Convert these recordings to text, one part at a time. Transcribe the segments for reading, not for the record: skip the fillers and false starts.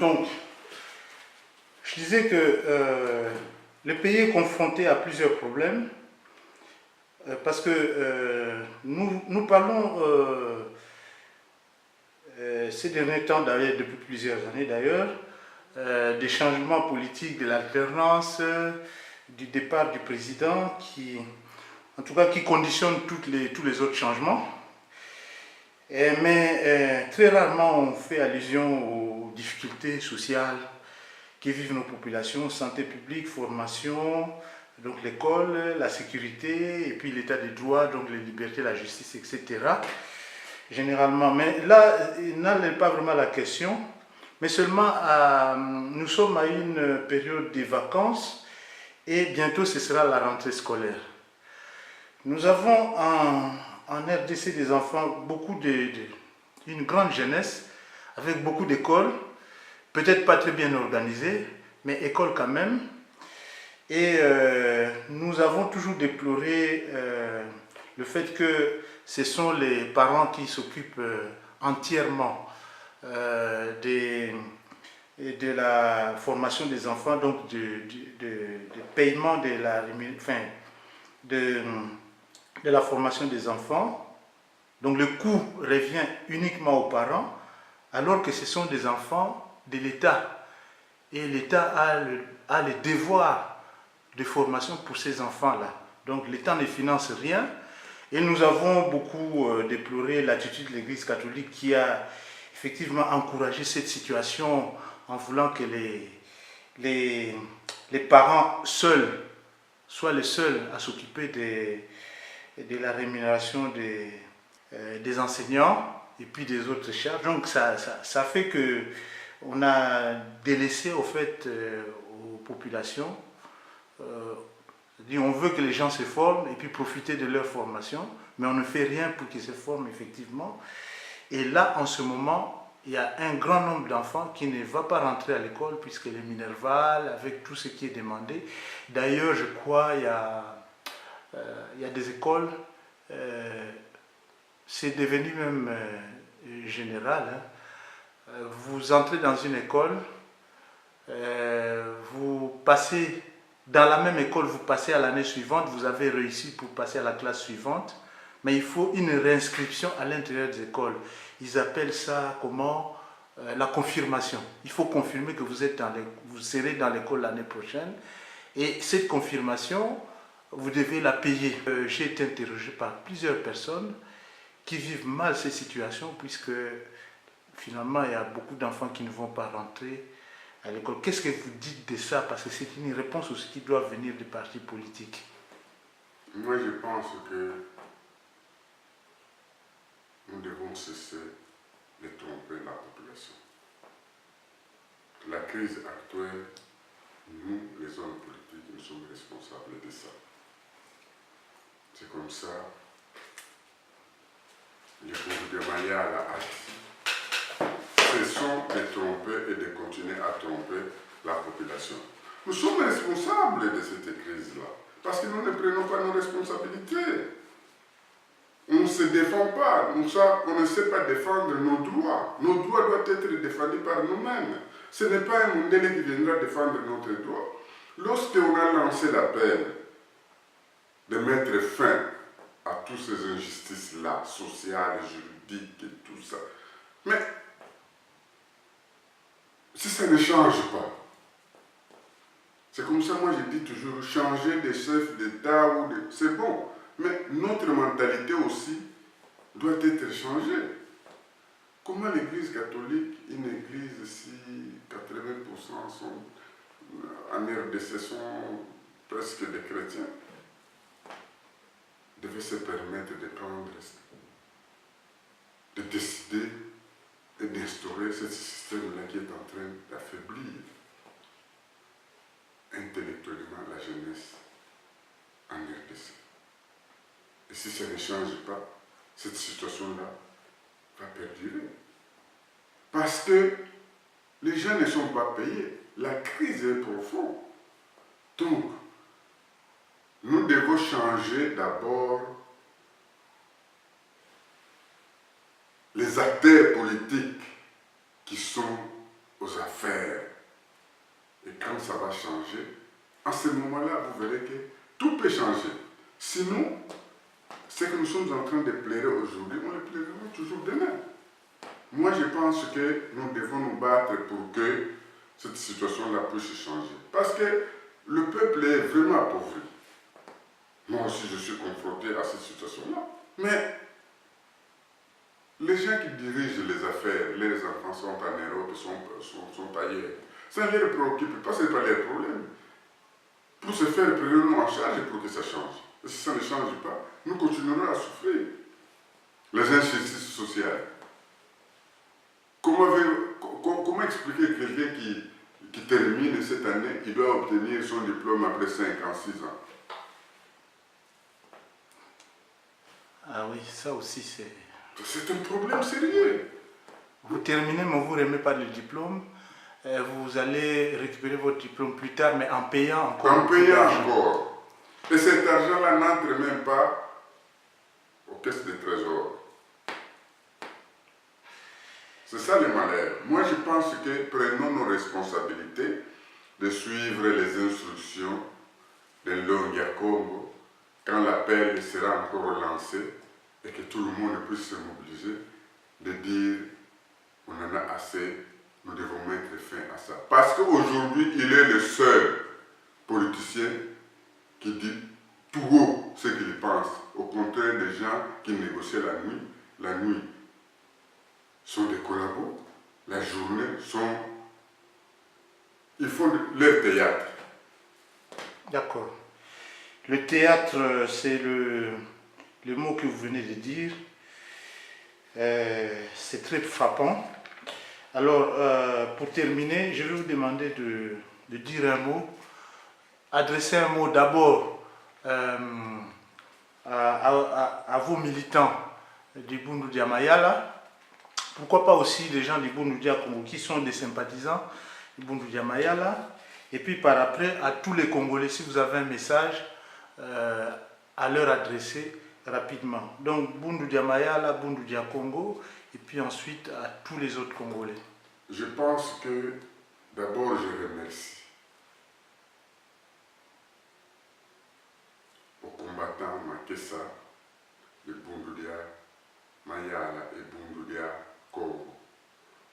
Donc, je disais que le pays est confronté à plusieurs problèmes parce que nous parlons ces derniers temps, d'ailleurs, depuis plusieurs années d'ailleurs, des changements politiques, de l'alternance, du départ du président qui, en tout cas, qui conditionne tous les autres changements. Mais très rarement on fait allusion aux difficultés sociales qui vivent nos populations, santé publique, formation, donc l'école, la sécurité, et puis l'état des droits, donc les libertés, la justice, etc. Généralement, mais là, il n'est pas vraiment la question, mais seulement nous sommes à une période des vacances et bientôt ce sera la rentrée scolaire. Nous avons en RDC des enfants, une grande jeunesse, avec beaucoup d'écoles, peut-être pas très bien organisées, mais écoles quand même. Et nous avons toujours déploré le fait que ce sont les parents qui s'occupent entièrement de la formation des enfants, donc du paiement de la formation des enfants. Donc le coût revient uniquement aux parents, alors que ce sont des enfants de l'État. Et l'État a le devoir de formation pour ces enfants-là. Donc l'État ne finance rien. Et nous avons beaucoup déploré l'attitude de l'Église catholique qui a effectivement encouragé cette situation en voulant que les parents seuls soient les seuls à s'occuper de la rémunération des enseignants et puis des autres charges. Donc ça fait qu'on a délaissé au fait aux populations. On veut que les gens se forment et puis profiter de leur formation, mais on ne fait rien pour qu'ils se forment effectivement. Et là, en ce moment, il y a un grand nombre d'enfants qui ne vont pas rentrer à l'école puisque les Minerval, avec tout ce qui est demandé. D'ailleurs, je crois il y a des écoles, c'est devenu même général. Hein. Vous entrez dans une école, vous passez dans la même école, vous passez à l'année suivante, vous avez réussi pour passer à la classe suivante, mais il faut une réinscription à l'intérieur des écoles. Ils appellent ça comment? La confirmation. Il faut confirmer que vous serez dans l'école l'année prochaine. Et cette confirmation, vous devez la payer. J'ai été interrogé par plusieurs personnes qui vivent mal ces situations, puisque finalement, il y a beaucoup d'enfants qui ne vont pas rentrer à l'école. Qu'est-ce que vous dites de ça? Parce que c'est une réponse aussi qui doit venir des partis politiques. Moi, je pense que nous devons cesser de tromper la population. La crise actuelle, nous, les hommes politiques, nous sommes responsables de ça. C'est comme ça, je trouve de manière à la hâte. Cessons de tromper et de continuer à tromper la population. Nous sommes responsables de cette crise-là, parce que nous ne prenons pas nos responsabilités. On ne se défend pas, on ne sait pas défendre nos droits. Nos droits doivent être défendus par nous-mêmes. Ce n'est pas un Mundele qui viendra défendre notre droit. Lorsqu'on a lancé l'appel de mettre fin à toutes ces injustices-là, sociales, juridiques et tout ça, mais si ça ne change pas, c'est comme ça, moi je dis toujours, changer de chef d'État, c'est bon, mais notre mentalité aussi doit être changée. Comment l'Église catholique, une église si 80% sont en RDC sont presque des chrétiens, devait se permettre de prendre, de décider et d'instaurer ce système-là qui est en train d'affaiblir intellectuellement la jeunesse en RDC. Et si ça ne change pas, cette situation-là va perdurer. Parce que les gens ne sont pas payés. La crise est profonde. Donc, nous devons changer d'abord les acteurs politiques qui sont aux affaires ça va changer, en ce moment-là, vous verrez que tout peut changer. Sinon, ce que nous sommes en train de plaider aujourd'hui, on le plaidera toujours demain. Moi, je pense que nous devons nous battre pour que cette situation-là puisse changer. Parce que le peuple est vraiment appauvri. Moi aussi, je suis confronté à cette situation-là. Mais les gens qui dirigent les affaires, les enfants sont en Europe, sont ailleurs. Ça ne les préoccupe pas, ce n'est pas leur problème. Pour se faire prendre en charge pour que ça change. Et si ça ne change pas, nous continuerons à souffrir. Les injustices sociales. Comment expliquer quelqu'un qui termine cette année, il doit obtenir son diplôme après 5 ans, 6 ans? Ah oui, ça aussi c'est... C'est un problème sérieux. Vous terminez, mais vous ne remettez pas le diplôme. Vous allez récupérer votre diplôme plus tard, mais en payant encore. En payant encore. Et cet argent-là n'entre même pas aux caisses de trésor. C'est ça le malheur. Moi, je pense que prenons nos responsabilités de suivre les instructions de l'Ongia Congo quand l'appel sera encore lancé et que tout le monde puisse se mobiliser, de dire on en a assez, nous devons mettre fin à ça. Parce qu'aujourd'hui, il est le seul politicien qui dit tout haut ce qu'il pense, au contraire des gens qui négocient la nuit. La nuit sont des collabos, la journée sont... Ils font leur théâtre. D'accord. Le théâtre, c'est le mot que vous venez de dire. C'est très frappant. Alors, pour terminer, je vais vous demander de dire un mot, adresser un mot d'abord à vos militants du Bundu Dia Mayala. Pourquoi pas aussi les gens du Bundu Dia Congo qui sont des sympathisants du Bundu Dia Mayala. Et puis par après, à tous les Congolais, si vous avez un message à leur adresser rapidement. Donc Bundu Dia Mayala, Bundu Dia Congo, et puis ensuite à tous les autres Congolais. Je pense que d'abord je remercie aux combattants Makessa, le Bundu Dia Mayala et Bundu Dia Congo.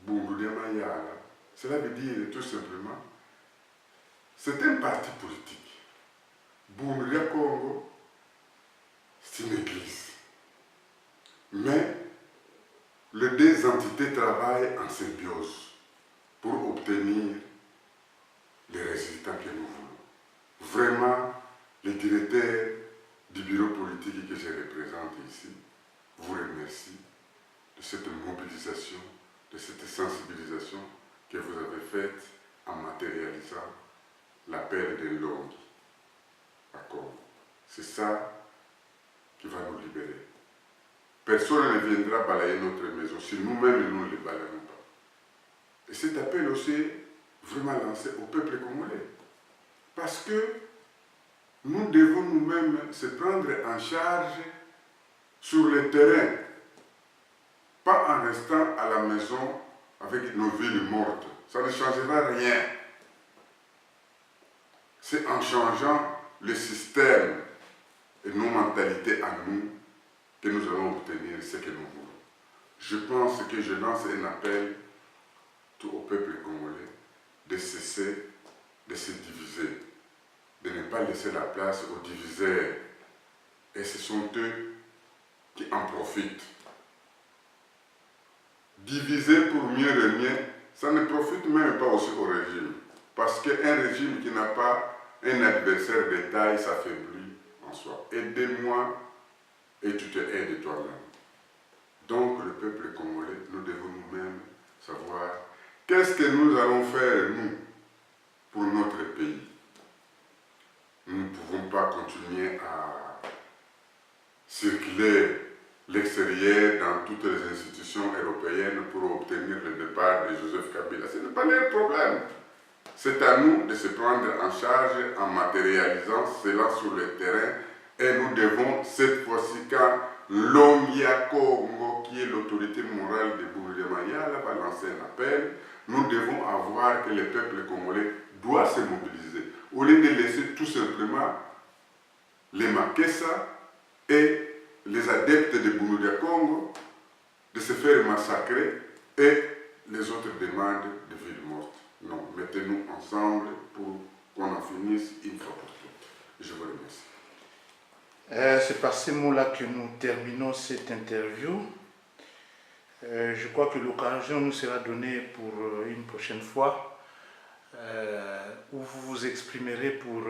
Bundu Dia Mayala, cela veut dire tout simplement, c'est un parti politique. Bundu Dia Congo, c'est une église. Mais les deux entités travaillent en symbiose pour obtenir les résultats que nous voulons. Vraiment, les directeurs du bureau politique que je représente ici vous remercie de cette mobilisation, de cette sensibilisation que vous avez faite en matérialisant l'appel de l'homme. D'accord? C'est ça qui va nous libérer. Personne ne viendra balayer notre maison si nous-mêmes nous ne les balayons pas. Et cet appel aussi vraiment lancé au peuple congolais. Parce que nous devons nous-mêmes se prendre en charge sur le terrain, pas en restant à la maison avec nos villes mortes. Ça ne changera rien. C'est en changeant le système et nos mentalités à nous que nous allons obtenir ce que nous voulons. Je pense que je lance un appel tout au peuple congolais de cesser de se diviser, de ne pas laisser la place aux diviseurs. Et ce sont eux qui en profitent. Diviser pour mieux régner, ça ne profite même pas aussi au régime. Parce qu'un régime qui n'a pas un adversaire de taille s'affaiblit en soi. Aidez-moi et tu te aides toi-même. Donc le peuple congolais, nous devons nous-mêmes savoir qu'est-ce que nous allons faire, nous, pour notre pays. Nous ne pouvons pas continuer à circuler l'extérieur dans toutes les institutions européennes pour obtenir le départ de Joseph Kabila. Ce n'est pas leur problème. C'est à nous de se prendre en charge en matérialisant cela sur le terrain. Et nous devons, cette fois-ci, quand l'Ongia Congo, qui est l'autorité morale de Bundu Dia Mayala, va lancer un appel, nous devons avoir que le peuple congolais doit se mobiliser, au lieu de laisser tout simplement les Makessa et les adeptes de Bunuria Congo de se faire massacrer et les autres demandent de ville morte. Non, mettez-nous ensemble pour qu'on en finisse une fois pour toutes. Je vous remercie. C'est par ces mots-là que nous terminons cette interview. Je crois que l'occasion nous sera donnée pour une prochaine fois où vous vous exprimerez pour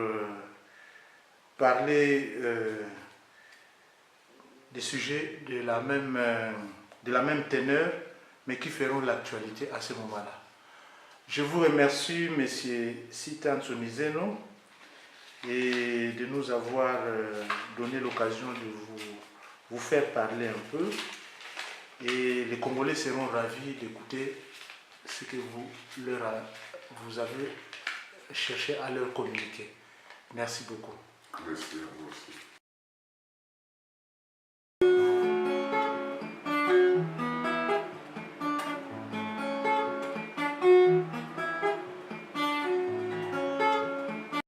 parler des sujets de la même teneur, mais qui feront l'actualité à ce moment-là. Je vous remercie, M. Sita Nsonizeno, et de nous avoir donné l'occasion de vous faire parler un peu. Et les Congolais seront ravis d'écouter ce que vous avez cherché à leur communiquer. Merci beaucoup. Merci à vous aussi.